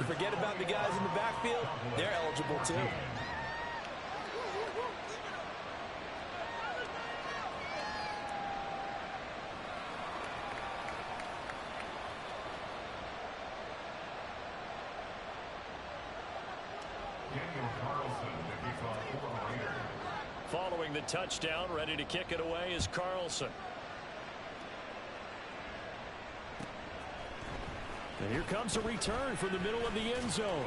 You forget about the guys in the backfield, they're eligible too. Following the touchdown, ready to kick it away is Carlson. And here comes a return from the middle of the end zone.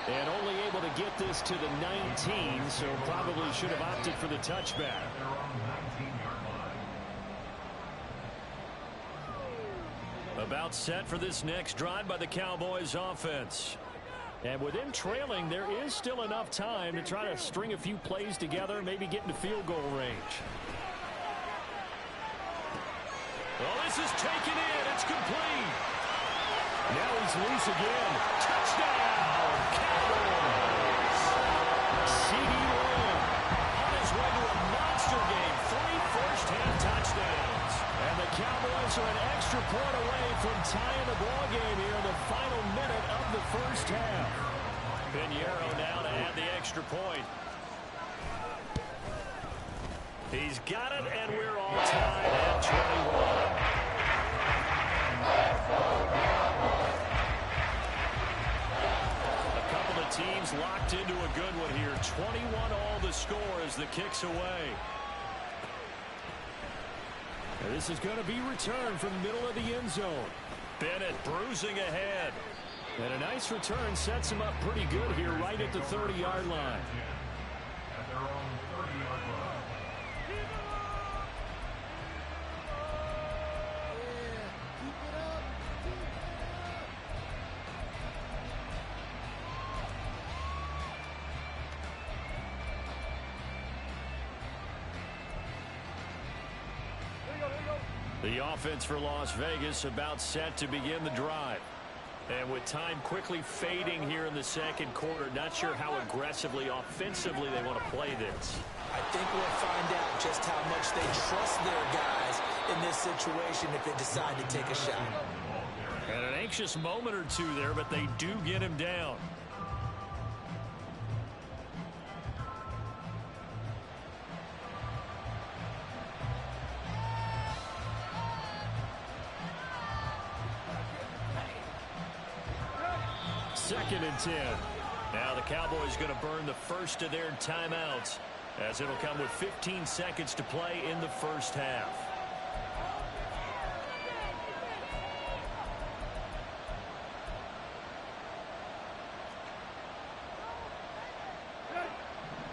And only able to get this to the 19, so probably should have opted for the touchback. About set for this next drive by the Cowboys offense. And with them trailing, there is still enough time to try to string a few plays together, maybe get into field goal range. Well, this is taken in. It's complete. Now he's loose again. Touchdown, Cowboys. C.D. Lamb on his way to a monster game. 3 first-half touchdowns. And the Cowboys are an extra point away from tying the ball game here in the final minute of the first half. Pinheiro now to add the extra point. He's got it, and we're all tied at 21. A couple of teams locked into a good one here. 21 all the score as the kick's away. And this is going to be returned from the middle of the end zone. Bennett bruising ahead. And a nice return sets him up pretty good here right at the 30-yard line. At their own 30-yard line. The offense for Las Vegas about set to begin the drive. And with time quickly fading here in the second quarter, not sure how aggressively, offensively they want to play this. I think we'll find out just how much they trust their guys in this situation if they decide to take a shot. And an anxious moment or two there, but they do get him down. Second and 10. Now the Cowboys going to burn the first of their timeouts as it'll come with 15 seconds to play in the first half.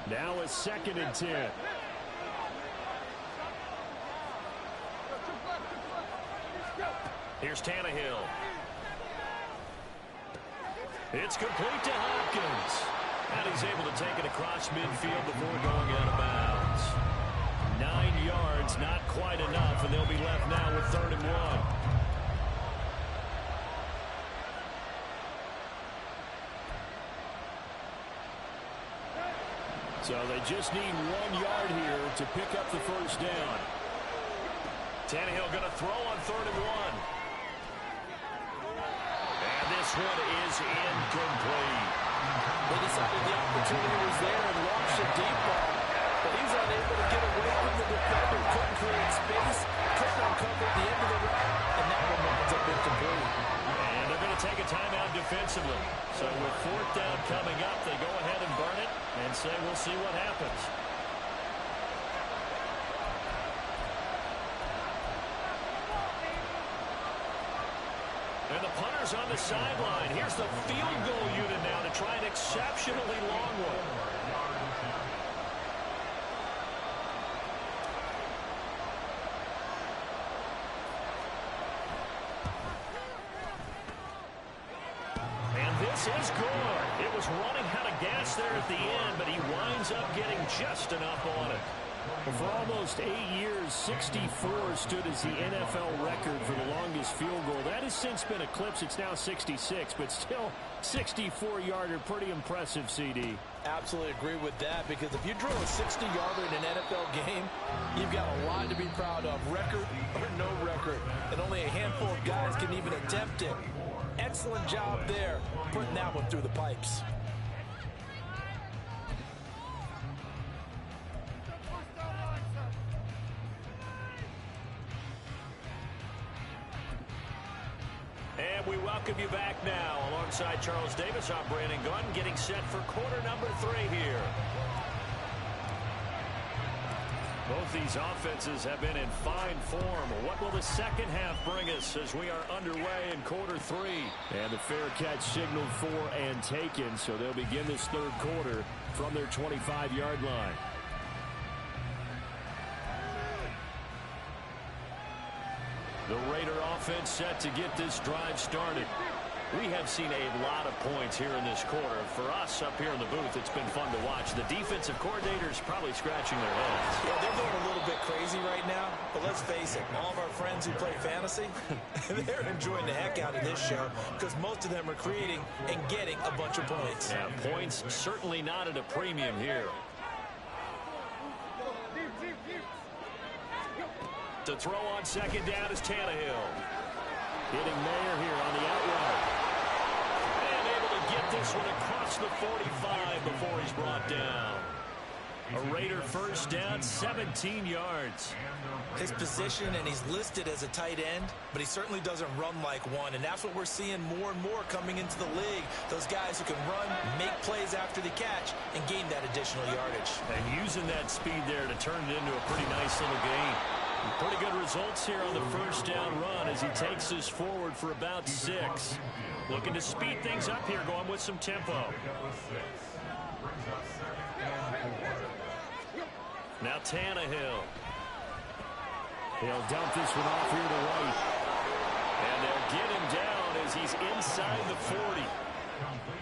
Now it's second and 10. Here's Tannehill. It's complete to Hopkins. And he's able to take it across midfield before going out of bounds. 9 yards, not quite enough, and they'll be left now with 3rd and 1. So they just need 1 yard here to pick up the first down. Tannehill going to throw on 3rd and 1. This one is incomplete. They decided the opportunity was there and launched a deep ball, but he's unable to get away from the defender. Couldn't create space, couldn't uncover the end of the route, and that one winds up incomplete. And they're going to take a timeout defensively. So with 4th down coming up, they go ahead and burn it and say we'll see what happens. And the punter's on the sideline. Here's the field goal unit now to try an exceptionally long one. And this is good. It was running out of gas there at the end, but he winds up getting just enough on it. For almost 8 years, 64 stood as the NFL record for the longest field goal. That has since been eclipsed. It's now 66, but still 64-yarder. Pretty impressive, CD. Absolutely agree with that, because if you drill a 60-yarder in an NFL game, you've got a lot to be proud of, record or no record. And only a handful of guys can even attempt it. Excellent job there, putting that one through the pipes. And we welcome you back now. Alongside Charles Davis, I'm Brandon Gunn, getting set for quarter number 3 here. Both these offenses have been in fine form. What will the second half bring us as we are underway in quarter 3? And the fair catch signaled for and taken, so they'll begin this third quarter from their 25-yard line. The Raider offense set to get this drive started. We have seen a lot of points here in this quarter. For us up here in the booth, it's been fun to watch. The defensive coordinators probably scratching their heads. Yeah, they're going a little bit crazy right now, but let's face it, all of our friends who play fantasy, they're enjoying the heck out of this show because most of them are creating and getting a bunch of points. Yeah, points certainly not at a premium here. To throw on second down is Tannehill. Hitting Mayer here on the outright. And able to get this one across the 45 before he's brought down. A Raider first down, 17 yards. His position, and he's listed as a tight end, but he certainly doesn't run like one, and that's what we're seeing more and more coming into the league. Those guys who can run, make plays after the catch, and gain that additional yardage. And using that speed there to turn it into a pretty nice little gain. Pretty good results here on the first down run as he takes us forward for about 6. Looking to speed things up here, going with some tempo. Now Tannehill. He'll dump this one off here to right. And they'll get him down as he's inside the 40.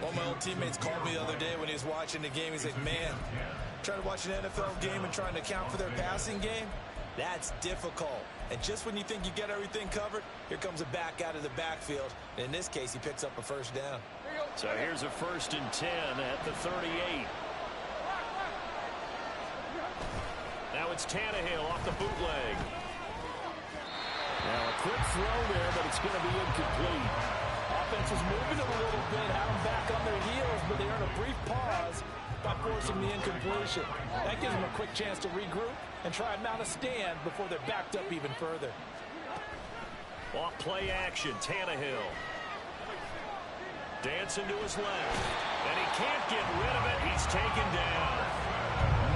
One of my old teammates called me the other day when he was watching the game. He's like, man, trying to watch an NFL game and trying to account for their passing game? That's difficult. And just when you think you get everything covered, here comes a back out of the backfield. And in this case, he picks up a first down. So here's a 1st and 10 at the 38. Now it's Tannehill off the bootleg. Now a quick throw there, but it's going to be incomplete. Offense is moving a little bit, have them back on their heels, but they earn a brief pause by forcing the incompletion. That gives them a quick chance to regroup and try and mount a stand before they're backed up even further. Off play action, Tannehill. Dancing to his left. And he can't get rid of it. He's taken down.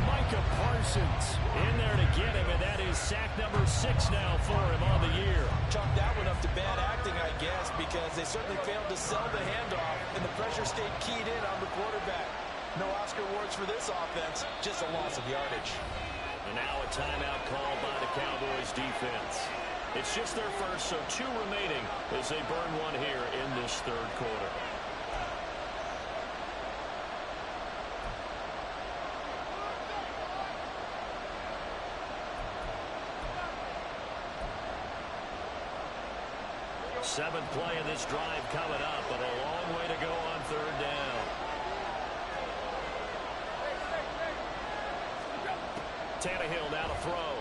Micah Parsons In there to get him, and that is sack number 6 now for him on the year. Chalk that one up to bad acting, I guess, because they certainly failed to sell the handoff, and the pressure stayed keyed in on the quarterback. No Oscar awards for this offense, just a loss of yardage. And now a timeout called by the Cowboys defense. It's just their first, so 2 remaining as they burn one here in this third quarter. Seventh play of this drive coming up, but a long way to go on third down. Tannehill now to throw.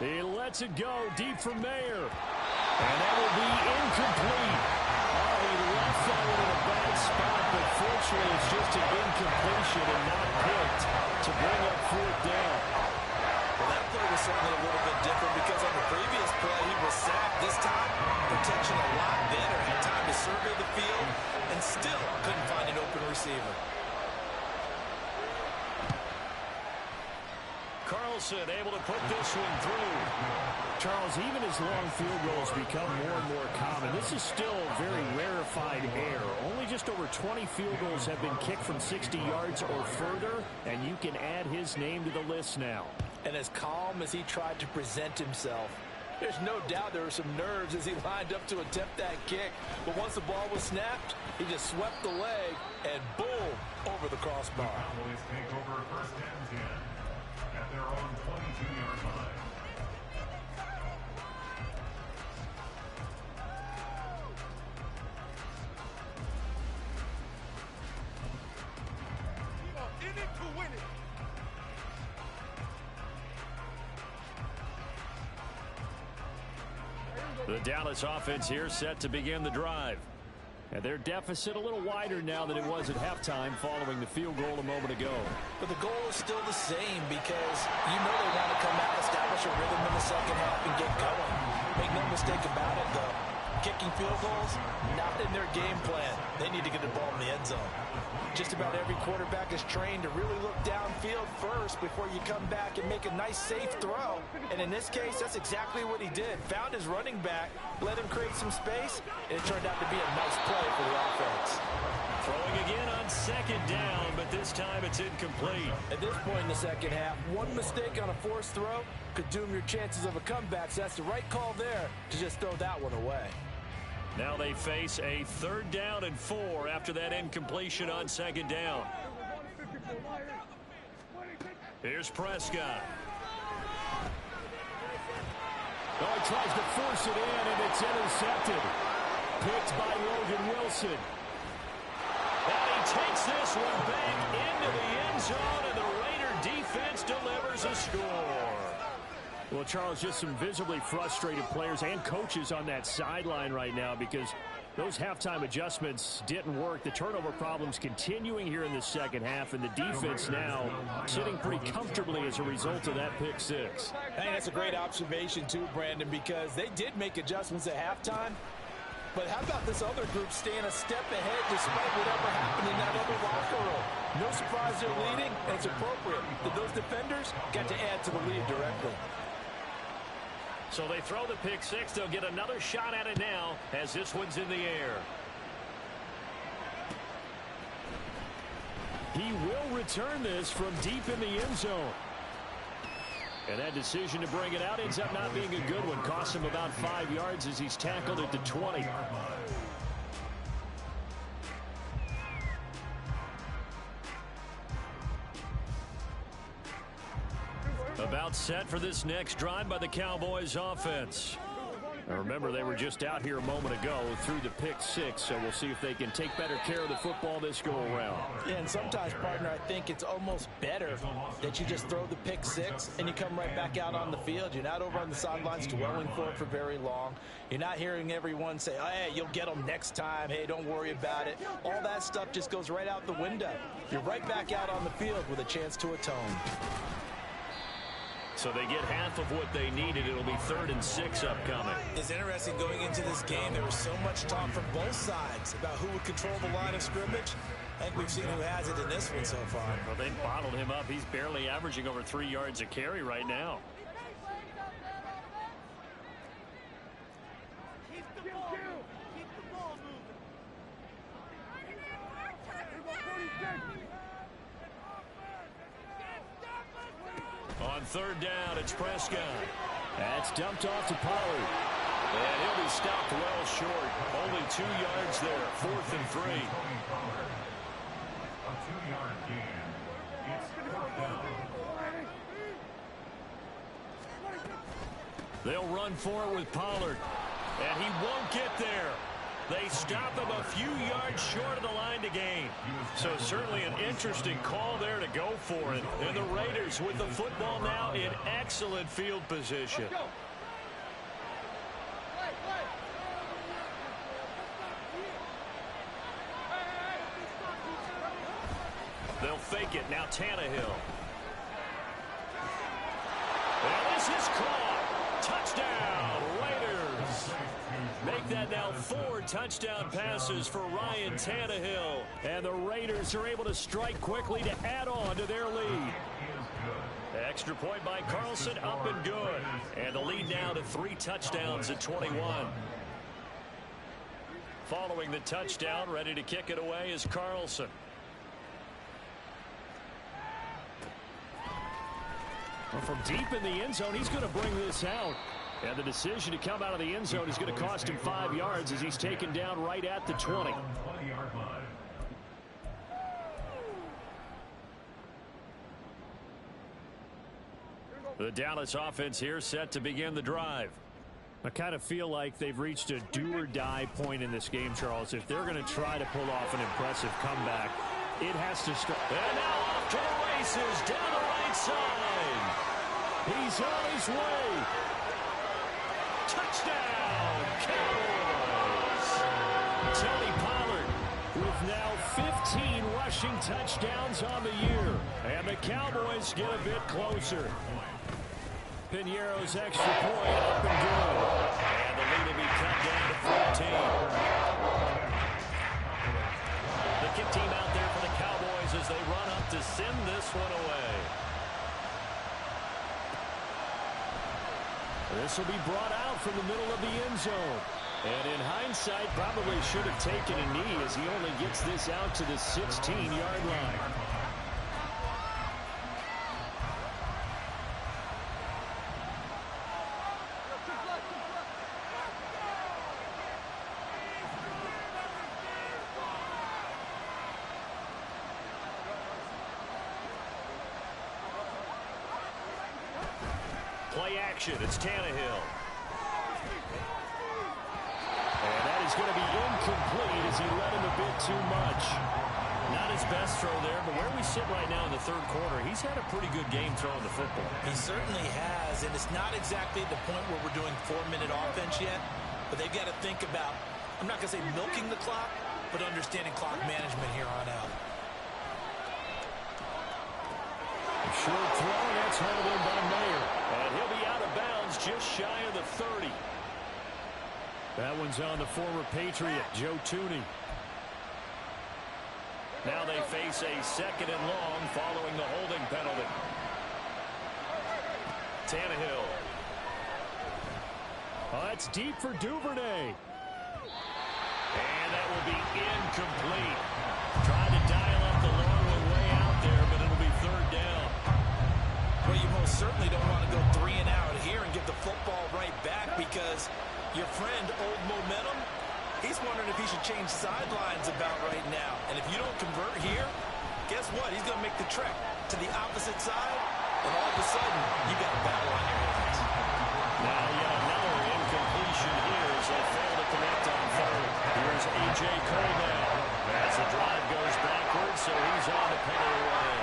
He lets it go deep for Mayer. And that will be incomplete. Oh, he left that one in a bad spot, but fortunately it's just an incompletion and not picked to bring up 4th down. Well, that play was certainly a little bit different because on the previous play he was sacked. This time, protection a lot better. Had time to survey the field and still couldn't find an open receiver. Carlson able to put this one through. Charles, even as long field goals become more and more common, this is still a very rarefied air. Only just over 20 field goals have been kicked from 60 yards or further, and you can add his name to the list now. And as calm as he tried to present himself, there's no doubt there were some nerves as he lined up to attempt that kick. But once the ball was snapped, he just swept the leg and boom, over the crossbar. Cowboys take over 1st and 10 at their own 22-yard line. The Dallas offense here set to begin the drive. And their deficit a little wider now than it was at halftime following the field goal a moment ago. But the goal is still the same because you know they want to come out, establish a rhythm in the second half, and get going. Make no mistake about it, though. Kicking field goals, not in their game plan. They need to get the ball in the end zone. Just about every quarterback is trained to really look downfield first before you come back and make a nice, safe throw. And in this case, that's exactly what he did. Found his running back, let him create some space, and it turned out to be a nice play for the offense. Throwing again on second down, but this time it's incomplete. At this point in the second half, one mistake on a forced throw could doom your chances of a comeback, so that's the right call there to just throw that one away. Now they face a 3rd down and 4 after that incompletion on second down. Here's Prescott. Oh, he tries to force it in, and it's intercepted. Picked by Logan Wilson. And he takes this one back into the end zone, and the Raider defense delivers a score. Well, Charles, just some visibly frustrated players and coaches on that sideline right now because those halftime adjustments didn't work. The turnover problems continuing here in the second half, and the defense now sitting pretty comfortably as a result of that pick six. I think that's a great observation, too, Brandon, because they did make adjustments at halftime. But how about this other group staying a step ahead despite whatever happened in that other locker room? No surprise they're leading, and it's appropriate that those defenders got to add to the lead directly. So they throw the pick six. They'll get another shot at it now as this one's in the air. He will return this from deep in the end zone. And that decision to bring it out ends up not being a good one. Costs him about 5 yards as he's tackled at the 20. About set for this next drive by the Cowboys offense. Now remember, they were just out here a moment ago through the pick six, so we'll see if they can take better care of the football this go-around. Yeah, and sometimes, partner, I think it's almost better that you just throw the pick six and you come right back out on the field. You're not over on the sidelines dwelling for it for very long. You're not hearing everyone say, oh, hey, you'll get them next time. Hey, don't worry about it. All that stuff just goes right out the window. You're right back out on the field with a chance to atone. So they get half of what they needed. It'll be 3rd and 6 upcoming. It's interesting going into this game. There was so much talk from both sides about who would control the line of scrimmage. I think we've seen who has it in this one so far. Well, they bottled him up. He's barely averaging over 3 yards a carry right now. Keep the ball moving. On 3rd down, it's Prescott. That's dumped off to Pollard. And he'll be stopped well short. Only 2 yards there. 4th and 3. A 2-yard gain. It's 4th down. They'll run for it with Pollard. And he won't get there. They stop him a few yards short of the line to gain. So certainly an interesting call there to go for it. And the Raiders with the football now in excellent field position. They'll fake it. Now Tannehill. And this is caught. Touchdown, Raiders. Make that now 4 touchdown passes for Ryan Tannehill. And the Raiders are able to strike quickly to add on to their lead. Extra point by Carlson, up and good. And the lead now to 3 touchdowns at 21. Following the touchdown, ready to kick it away is Carlson. Well, from deep in the end zone, he's going to bring this out. And the decision to come out of the end zone is going to cost him 5 yards as he's taken down right at the 20. The Dallas offense here set to begin the drive. I kind of feel like they've reached a do-or-die point in this game, Charles. If they're going to try to pull off an impressive comeback, it has to start. And now off to the races down the right side. He's on his way. Touchdown, Tony Pollard with now 15 rushing touchdowns on the year. And the Cowboys get a bit closer. Piñeiro's extra point up and good. And the lead will be cut down to 14. The kick team out there for the Cowboys as they run up to send this one away. This will be brought out from the middle of the end zone. And in hindsight, probably should have taken a knee as he only gets this out to the 16-yard line. Play action. It's Tannehill. And that is going to be incomplete as he led him a bit too much. Not his best throw there, but where we sit right now in the third quarter, he's had a pretty good game throwing the football. He certainly has, and it's not exactly the point where we're doing 4-minute offense yet, but they've got to think about, I'm not going to say milking the clock, but understanding clock management here on out. Short throw, and that's hauled in by Mayer. And he'll be out of bounds just shy of the 30. That one's on the former Patriot, Joe Thuney. Now they face a second and long following the holding penalty. Tannehill. Oh, that's deep for Duvernay. And that will be incomplete. Trying to dial up the long one way out there, but it'll be third down. Well, you most certainly don't want to go 3 and out here and give the football right back because your friend, Old Momentum, he's wondering if he should change sidelines about right now. And if you don't convert here, guess what? He's going to make the trek to the opposite side, and all of a sudden, you got a battle on your hands. Now yet another incompletion here as they fail to connect on third. Here's A.J. Cole now as the drive goes backwards, so he's on to penalty away.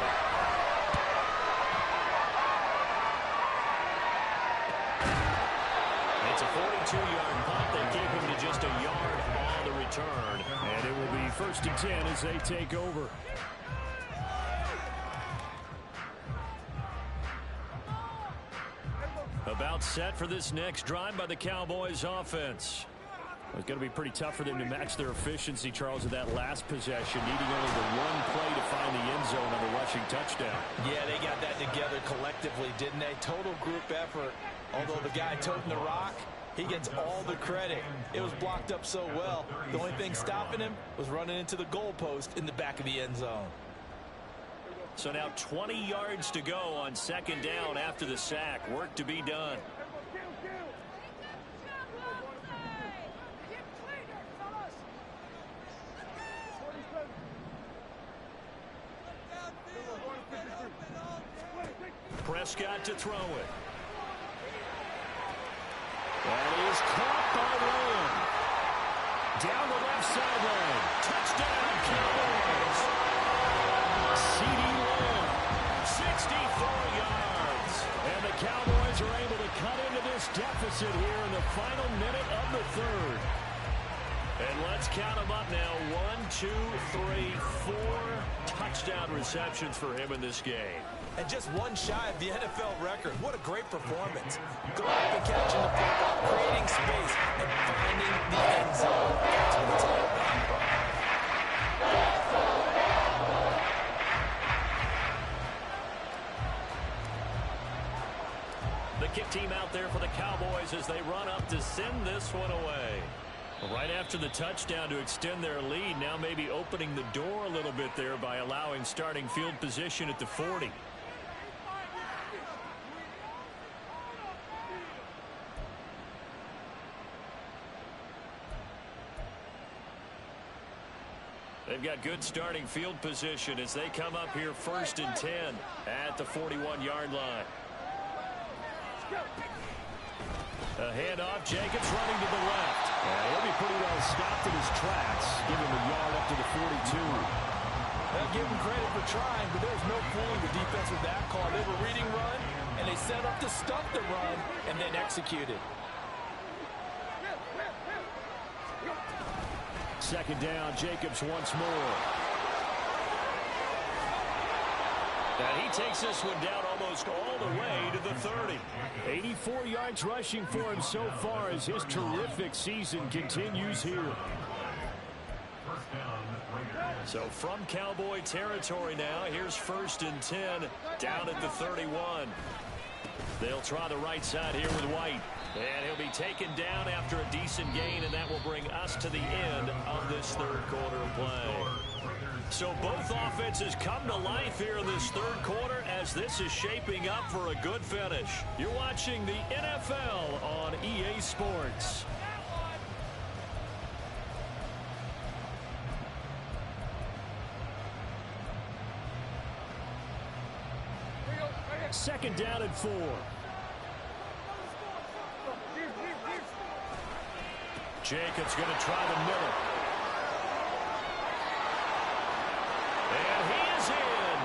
It's a 42-yard punt. They keep him to just a yard on the return. And it will be 1st and 10 as they take over. About set for this next drive by the Cowboys offense. It's going to be pretty tough for them to match their efficiency, Charles, of that last possession, needing only the one play to find the end zone on the rushing touchdown. Yeah, they got that together collectively, didn't they? Total group effort. Although the guy toting the rock, he gets all the credit. It was blocked up so well. The only thing stopping him was running into the goalpost in the back of the end zone. So now 20 yards to go on second down after the sack. Work to be done. Prescott to throw it. That is caught by Lamb. Down the left sideline. Touchdown, Cowboys. C.D. Lamb, 64 yards. And the Cowboys are able to cut into this deficit here in the final minute of the third. And let's count them up now. 1, 2, 3, 4 touchdown receptions for him in this game. And just one shy of the NFL record. What a great performance. Going up and catching the football, creating space, and finding the end zone. That's what it's all about. The kick team out there for the Cowboys as they run up to send this one away. Right after the touchdown to extend their lead, now maybe opening the door a little bit there by allowing starting field position at the 40. They've got good starting field position as they come up here 1st and 10 at the 41-yard line. A handoff, Jacobs running to the left. He'll be pretty well stopped in his tracks. Give him a yard up to the 42. They'll give him credit for trying, but there's no fooling the defense with that call. They were reading run, and they set up to stop the run, and then executed. second down. Jacobs once more. And he takes this one down almost all the way to the 30. 84 yards rushing for him so far as his terrific season continues here. So from Cowboy territory now, here's 1st and 10 down at the 31. They'll try the right side here with White. And he'll be taken down after a decent gain, and that will bring us to the end of this third quarter of play. So both offenses come to life here in this third quarter as this is shaping up for a good finish. You're watching the NFL on EA Sports. Second down and 4. Jacobs going to try the middle. And he is in.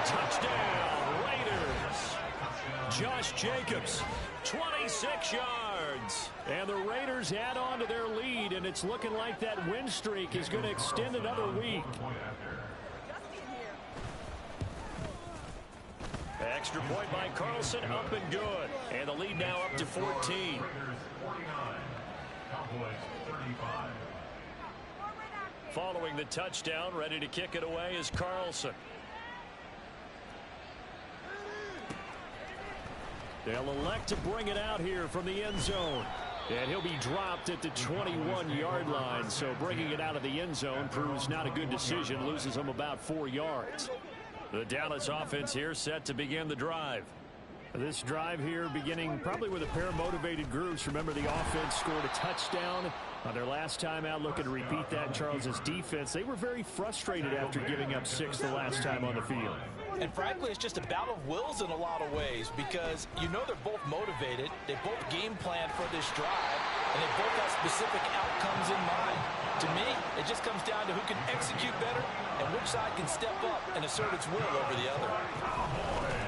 Touchdown, Raiders. Josh Jacobs, 26 yards. And the Raiders add on to their lead, and it's looking like that win streak is going to extend another week. Extra point by Carlson, up and good. And the lead now up to 14. Following the touchdown, ready to kick it away is Carlson. They'll elect to bring it out here from the end zone. And he'll be dropped at the 21-yard line. So bringing it out of the end zone proves not a good decision. Loses him about 4 yards. The Dallas offense here set to begin the drive. This drive here beginning probably with a pair of motivated groups. Remember, the offense scored a touchdown on their last time out. Looking to repeat that in Charles's defense. They were very frustrated after giving up 6 the last time on the field. And frankly, it's just a battle of wills in a lot of ways because you know they're both motivated. They both game plan for this drive, and they both have specific outcomes in mind. To me, it just comes down to who can execute better and which side can step up and assert its will over the other.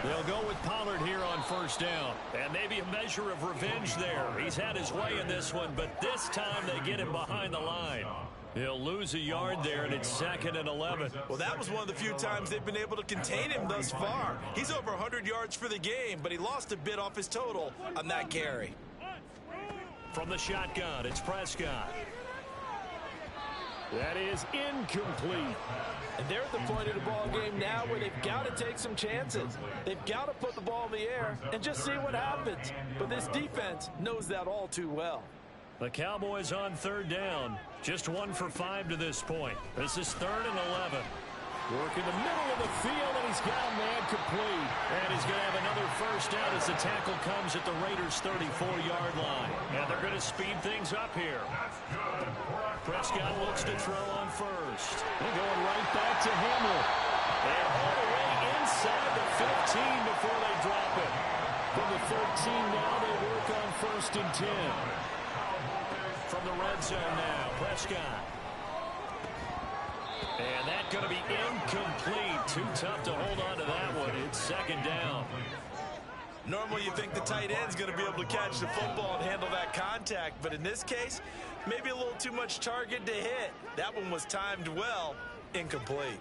They'll go with Pollard here on first down. And maybe a measure of revenge there. He's had his way in this one, but this time they get him behind the line. He'll lose a yard there, and it's 2nd and 11. Well, that was one of the few times they've been able to contain him thus far. He's over 100 yards for the game, but he lost a bit off his total on that carry. From the shotgun, it's Prescott. That is incomplete. And they're at the point of the ball game now where they've got to take some chances. They've got to put the ball in the air and just see what happens. But this defense knows that all too well. The Cowboys on third down. Just 1 for 5 to this point. This is 3rd and 11. Work in the middle of the field, and he's got a man complete. And he's going to have another first down as the tackle comes at the Raiders' 34-yard line. And they're going to speed things up here. Prescott looks to throw on first. They're going right back to Hamler. And all the way inside the 15 before they drop it. From the 13 now, they work on 1st and 10. From the red zone now, Prescott. And that's going to be incomplete. Too tough to hold on to that one. It's 2nd down. Normally you think the tight end's going to be able to catch the football and handle that contact, but in this case, maybe a little too much target to hit. That one was timed well, incomplete.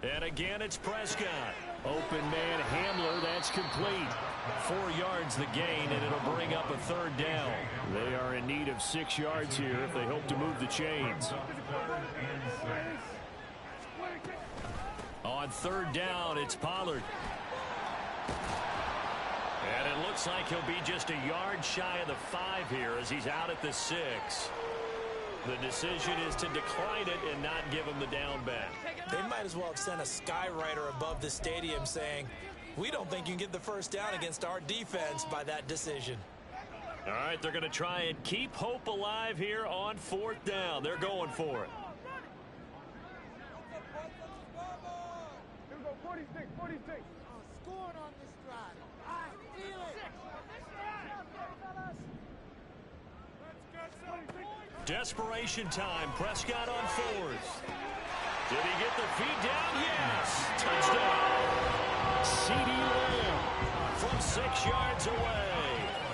And again, it's Prescott. Open man Hamler, that's complete. 4 yards the gain, and it'll bring up a 3rd down. They are in need of 6 yards here if they hope to move the chains. On 3rd down, it's Pollard. And it looks like he'll be just a yard shy of the 5 here as he's out at the 6. The decision is to decline it and not give him the down back. They might as well have sent a skywriter above the stadium saying, we don't think you can get the first down against our defense by that decision. All right, they're going to try and keep hope alive here on 4th down. They're going for it. Here we go, 46, 46. Scoring on this drive. I feel it. Desperation time. Prescott on 4th. Did he get the feed down? Yes. Touchdown. CeeDee Lamb from 6 yards away.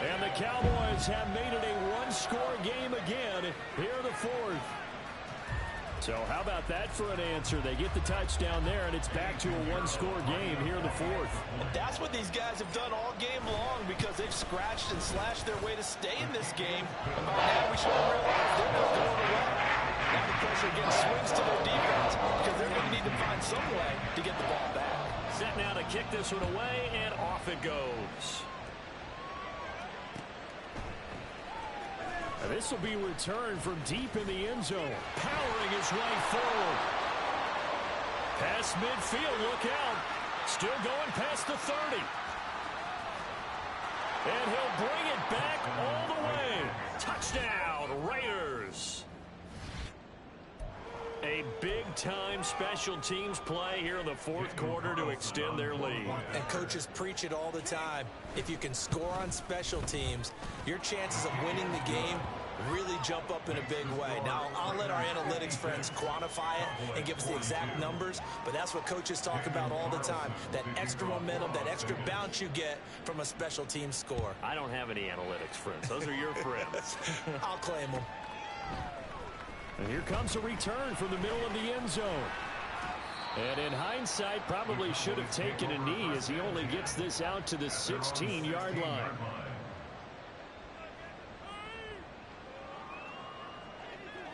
And the Cowboys have made it a one-score game again here in the fourth. So how about that for an answer? They get the touchdown there, and it's back to a one-score game here in the fourth. And that's what these guys have done all game long because they've scratched and slashed their way to stay in this game. And by now we should have realized they're not going away. Now the pressure again swings to their defense because they're going to need to find some way to get the ball back. Set now to kick this one away, and off it goes. This will be returned from deep in the end zone, powering his way forward. Past midfield, look out. Still going past the 30. And he'll bring it back all the way. Touchdown, Raiders. A big-time special teams play here in the fourth quarter to extend their lead. And coaches preach it all the time. If you can score on special teams, your chances of winning the game really jump up in a big way. Now, I'll let our analytics friends quantify it and give us the exact numbers, but that's what coaches talk about all the time, that extra momentum, that extra bounce you get from a special team score. I don't have any analytics friends. Those are your friends. I'll claim them. And here comes a return from the middle of the end zone. And in hindsight, probably should have taken a knee as he only gets this out to the 16-yard line.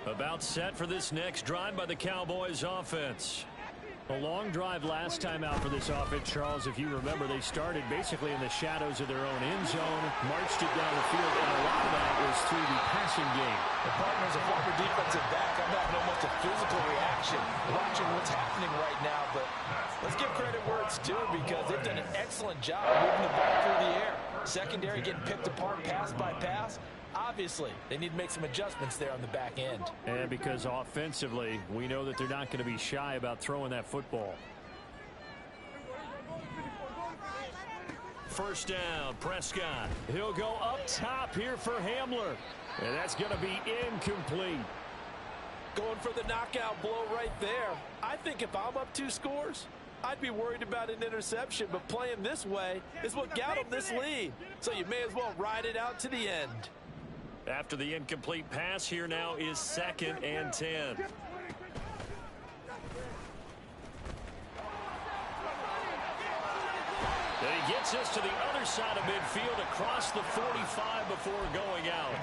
About set for this next drive by the Cowboys offense. A long drive last time out for this offense, Charles. If you remember, they started basically in the shadows of their own end zone, marched it down the field, and a lot of that was through the passing game. The partner's a former defensive back. I'm having almost a physical reaction watching what's happening right now, but let's give credit where it's due because they've done an excellent job moving the ball through the air. Secondary getting picked apart pass by pass. Obviously, they need to make some adjustments there on the back end. And because offensively, we know that they're not going to be shy about throwing that football. First down, Prescott. He'll go up top here for Hamler. And that's going to be incomplete. Going for the knockout blow right there. I think if I'm up 2 scores, I'd be worried about an interception, but playing this way is what got them this lead. So you may as well ride it out to the end. After the incomplete pass, here now is 2nd and 10. And he gets us to the other side of midfield across the 45 before going out.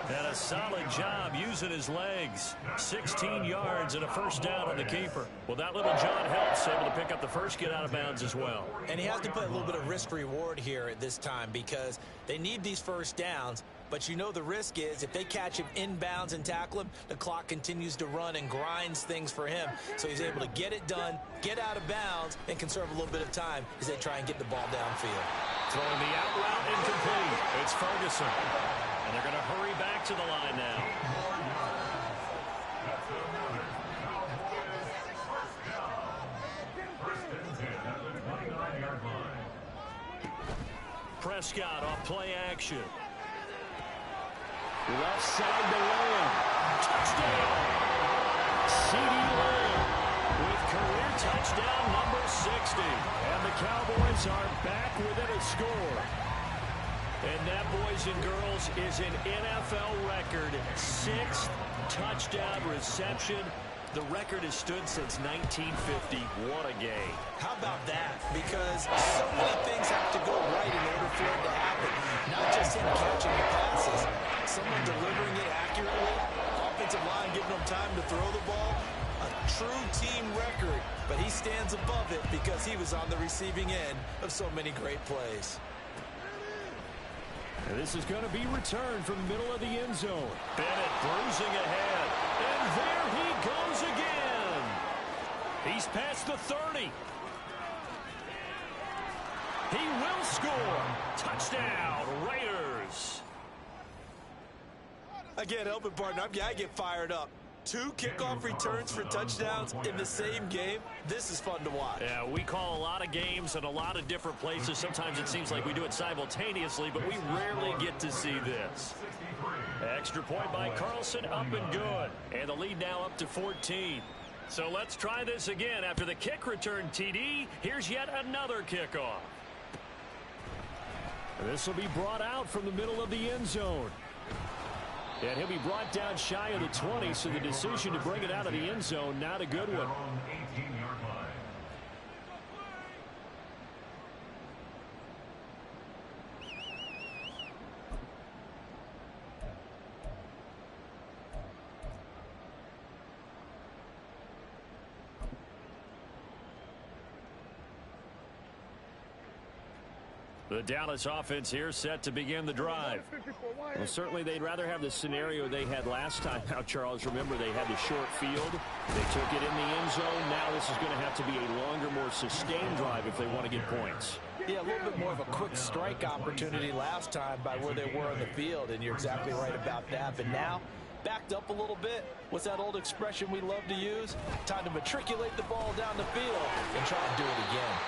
And a solid job using his legs. 16 yards and a first down on the keeper. Well, that little John helps able to pick up the first get out of bounds as well. And he has to put a little bit of risk reward here at this time because they need these first downs. But you know the risk is if they catch him inbounds and tackle him, the clock continues to run and grinds things for him. So he's able to get it done, get out of bounds, and conserve a little bit of time as they try and get the ball downfield. Throwing the out route incomplete. It's Ferguson. And they're going to hurry back to the line now. Prescott off play action. Left side to Lamb. Touchdown. CeeDee Lamb with career touchdown number 60. And the Cowboys are back within a score. And that, boys and girls, is an NFL record 6th touchdown reception. The record has stood since 1950. What a game. How about that? Because so many things have to go right in order for it to happen. Not just him catching the passes, someone delivering it accurately, offensive line giving them time to throw the ball. A true team record, but he stands above it because he was on the receiving end of so many great plays. And this is going to be returned from the middle of the end zone. Bennett bruising ahead. And there he goes again. He's past the 30. He will score. Touchdown, Raiders. Again, help it, partner. I get fired up. 2 kickoff returns for touchdowns in the same game. This is fun to watch. Yeah, we call a lot of games in a lot of different places. Sometimes it seems like we do it simultaneously, but we rarely get to see this. Extra point by Carlson, up and good. And the lead now up to 14. So let's try this again. After the kick return TD, here's yet another kickoff. This will be brought out from the middle of the end zone. And he'll be brought down shy of the 20, so the decision to bring it out of the end zone, not a good one. The Dallas offense here set to begin the drive. Well, certainly they'd rather have the scenario they had last time out, Charles. Remember, they had the short field. They took it in the end zone. Now this is going to have to be a longer, more sustained drive if they want to get points. Yeah, a little bit more of a quick strike opportunity last time by where they were on the field, and you're exactly right about that. But now, backed up a little bit. What's that old expression we love to use? Time to matriculate the ball down the field and try to do it again.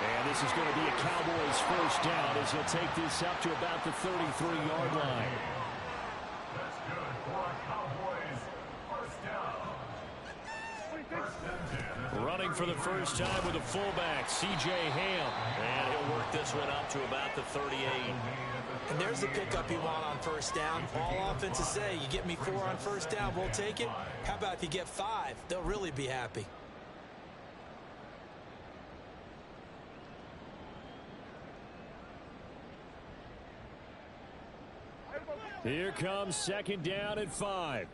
And this is going to be a Cowboys first down as he'll take this up to about the 33-yard line. That's good for a Cowboys first down. Running for the first time with a fullback, C.J. Ham. And he'll work this one up to about the 38. And there's the pickup you want on first down. All offenses say, you get me 4 on first down, we'll take it. How about if you get 5? They'll really be happy. Here comes second down at 5.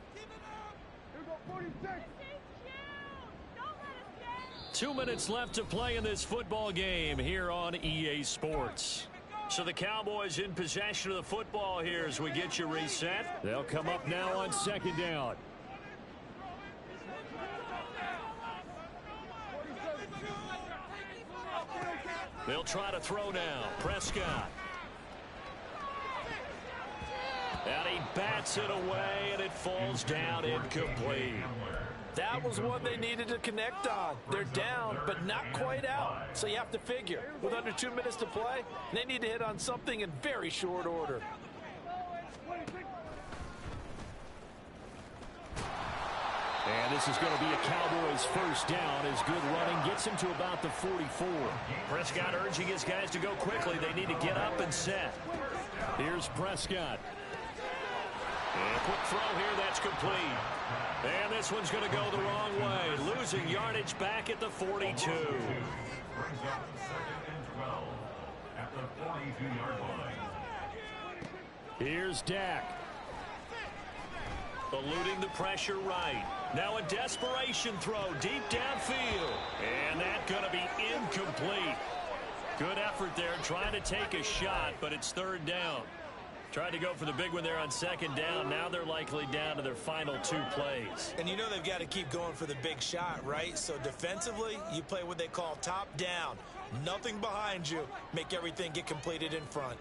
2 minutes left to play in this football game here on EA Sports. So the Cowboys in possession of the football here as we get you reset. They'll come up now on second down. They'll try to throw now. Prescott. And he bats it away, and it falls down incomplete. That was one they needed to connect on. They're down, but not quite out. So you have to figure, with under 2 minutes to play, they need to hit on something in very short order. And this is going to be a Cowboys first down as good running gets him to about the 44. Prescott urging his guys to go quickly. They need to get up and set. Here's Prescott. And a quick throw here, that's complete. And this one's going to go the wrong way. Losing yardage back at the 42. Brings up 2nd and 12 at the 42-yard line. Here's Dak. Eluding the pressure right. Now a desperation throw deep downfield. And that's going to be incomplete. Good effort there trying to take a shot, but it's third down. Tried to go for the big one there on second down. Now they're likely down to their final 2 plays. And you know they've got to keep going for the big shot, right? So defensively, you play what they call top down. Nothing behind you. Make everything get completed in front.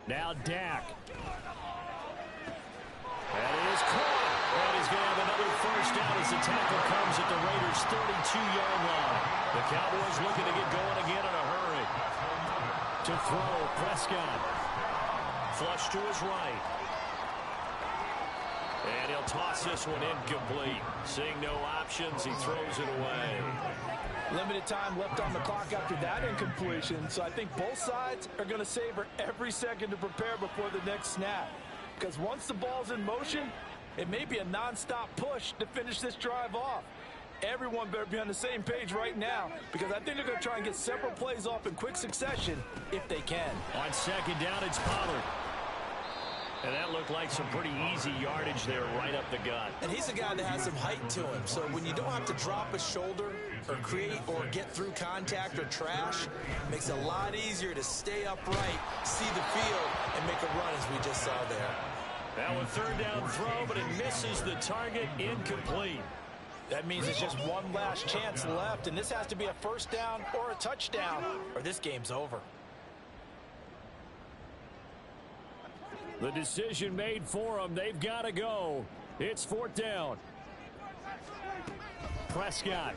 Now Dak. That is caught. And he's going to have another first down as the tackle comes at the Raiders' 32-yard line. The Cowboys looking to get going again in a hurry. To throw, Prescott. Flush to his right. And he'll toss this one incomplete. Seeing no options, he throws it away. Limited time left on the clock after that incompletion, so I think both sides are going to savor every second to prepare before the next snap. Because once the ball's in motion, it may be a non-stop push to finish this drive off. Everyone better be on the same page right now, because I think they're going to try and get several plays off in quick succession if they can. On second down, it's Pollard. And that looked like some pretty easy yardage there right up the gut. And he's a guy that has some height to him, so when you don't have to drop a shoulder or create or get through contact or trash, it makes it a lot easier to stay upright, see the field, and make a run as we just saw there. Now a third down throw, but it misses the target, incomplete. That means it's just one last chance left, and this has to be a first down or a touchdown, or this game's over. The decision made for them. They've got to go. It's fourth down. Prescott.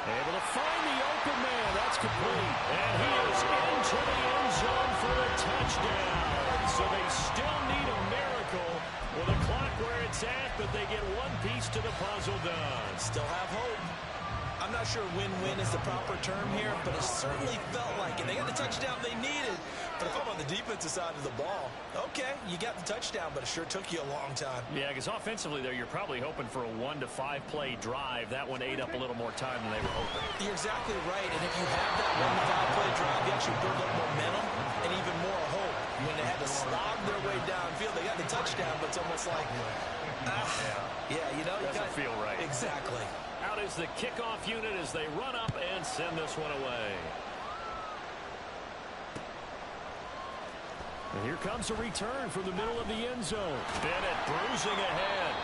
Able to find the open man. That's complete. And he is into the end zone for a touchdown. So they still need a miracle with a clock where it's at, but they get one piece to the puzzle done. Still have hope. I'm not sure win-win is the proper term here, but it certainly felt like it. They got the touchdown they needed. But if I'm on the defensive side of the ball, okay, you got the touchdown, but it sure took you a long time. Yeah, because offensively there, you're probably hoping for a 1 to 5 play drive. That one ate up a little more time than they were hoping. You're exactly right, and if you have that 1 to 5 play drive, you actually build up momentum and even more hope. When they had to slog their way downfield, they got the touchdown, but it's almost like, yeah, you know. Doesn't feel right. Exactly. Out is the kickoff unit as they run up and send this one away. And here comes a return from the middle of the end zone. Bennett bruising ahead.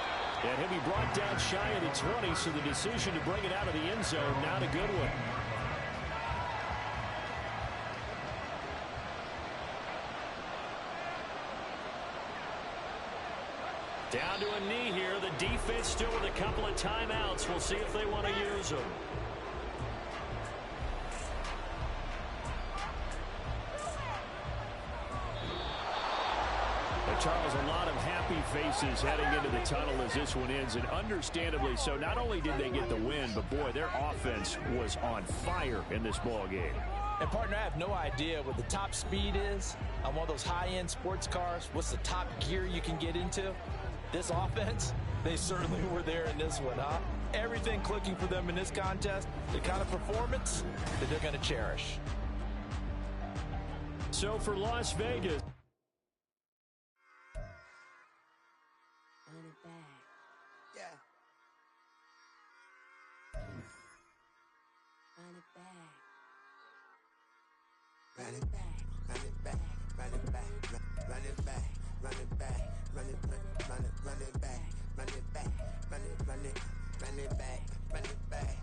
And he'll be brought down shy of the 20, so the decision to bring it out of the end zone, not a good one. Down to a knee here. The defense still with a couple of timeouts. We'll see if they want to use them. Charles, a lot of happy faces heading into the tunnel as this one ends, and understandably so. Not only did they get the win, but boy, their offense was on fire in this ball game. And partner, I have no idea what the top speed is on one of those high-end sports cars. What's the top gear you can get into? This offense, they certainly were there in this one, huh? Everything clicking for them in this contest, the kind of performance that they're going to cherish. So for Las Vegas, Run it back, run it back, run it back, run it back, run it back, run it back, run it back, run it back, run it back,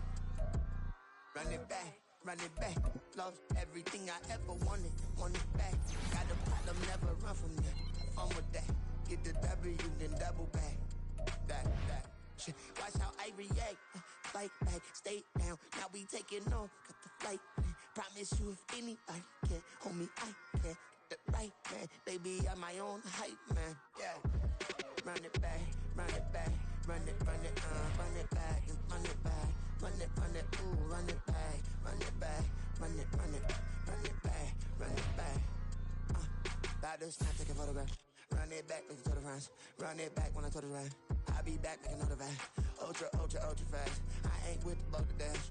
run it back, run it back. Lost everything I ever wanted it back. Got a problem, never run from that. I'm with that. Get the W, then double back. That. Shit. Watch how I react. Fight back, stay down. Now we taking off. Got the flight. Promise you if anybody can hold me, I can. Get the right man. Baby, I'm my own hype man. Yeah. Run it back, run it back. Run it back, and run it back. Run it, ooh, run it back. Run it back, run it back, run it back. About this time, take a photograph. Run it back, make it to the friends. Run it back when I told it right. I'll be back, make another van. Ultra fast. I ain't with the boat to dance.